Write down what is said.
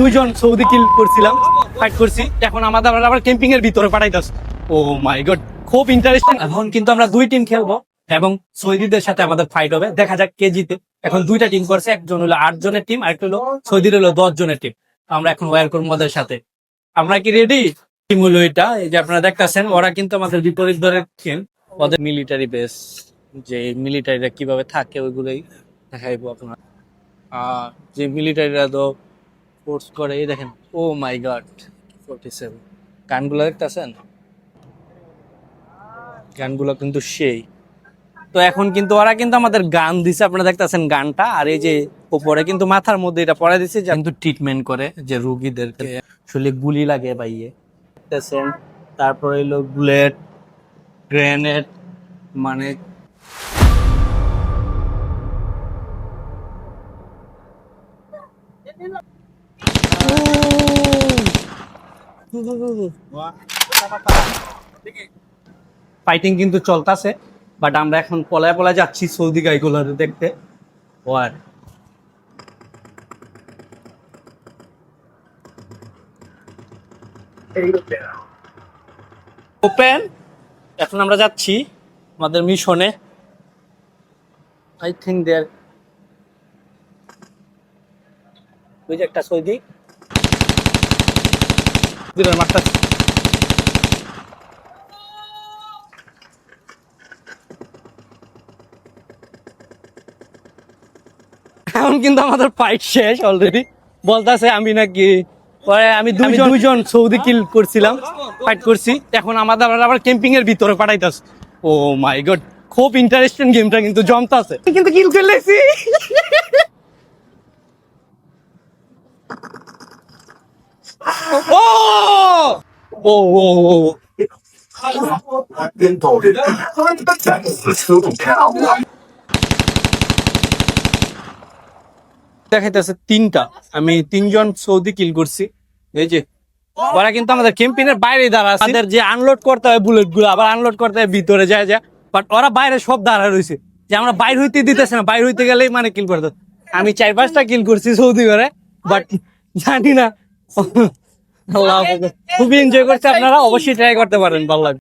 দুইজন সৌদি কিল করছিলাম, ফাইট করছি। এখন আমাদের আবার ক্যাম্পিং এর ভিতরে পাঠাইতেছে। ও মাই গড, খুব ইন্টারেস্টিং। এখন কিন্তু আমরা দুই টিম খেলবো এবং সৌদিদের সাথে আমাদের ফাইট হবে, দেখা যাক কে জিতে। এখন দুইটা টিম করছে, একজন হলো 8 জনের টিম, আরেকটা হলো সৌদির হলো 10 জনের টিম। আমরা এখন ওয়ার করবো ওদের সাথে। আমরা কি রেডি? টিম হলো এটা, এই যে আপনারা দেখতেছেন, ওরা কিন্তু আমাদের বিপরীত দলের টিম। ওদের মিলিটারি বেস, যে মিলিটারিরা কিভাবে থাকে ওইগুলোই দেখাইবো আপনার। যে মিলিটারিরা তো ফোর্স করে, এই দেখেন। ও মাই গড, 47 গানগুলো দেখতেছেন, গানগুলো কিন্তু সেই। তো এখন কিন্তু ওরা কিন্তু আমাদের গান দিছে, আপনারা দেখতেছেন গানটা। আর এই যে উপরে কিন্তু মাথার মধ্যে এটা পড়াই দিছে, যে কিন্তু ট্রিটমেন্ট করে, যে রুগীদেরকে আসলে গুলি লাগে পাইয়ে দেখতেছেন। তারপরে হলো বুলেট, গ্রেনেড, মানে ফাইটিং কিন্তু চলতেছে। বাট আমরা এখন পলায় পলায় যাচ্ছি সৌদি গাইগুলোর দেখতে। ওয়ার ওপেন। এখন আমরা যাচ্ছি আমাদের মিশনে। আই থিঙ্ক দেয়ার ওই যে একটা সৌদি মারটা। এখন কিন্তু আমাদের ফাইট শেষ অলরেডি। বলতেছে আমি নাকি পরে আমি দুইজন সৌদি কিল করছিলাম, ফাইট করছি। এখন আমাদের আবার ক্যাম্পিং এর ভিতরে পাঠাইতেছে। ও মাই গড, খুব ইন্টারেস্টিং গেমটা কিন্তু জমতাছে। কিন্তু কিল ফেলেছি। ও ও ও ও দেখাইতেছে তিনটা, আমি 3জন সৌদি কিল করছি। এই যে ওরা কিন্তু আমাদের ক্যাম্পিনের বাইরে দাঁড়া আছে। আমাদের যে আনলোড করতে হয় বুলেট গুলো, আবার আনলোড করতে হয় ভিতরে যায় যায়। বাট ওরা বাইরে সব দাঁড়া রয়েছে, যে আমরা বাইর হইতে দিতেছে না, বাইর হইতে গেলেই মানে কিল করতে। আমি 4-5টা কিল করছি সৌদি করে, বাট জানি না। আল্লাহ, খুবই এনজয় করছে। আপনারা অবশ্যই ট্রাই করতে পারেন, ভালো লাগবে।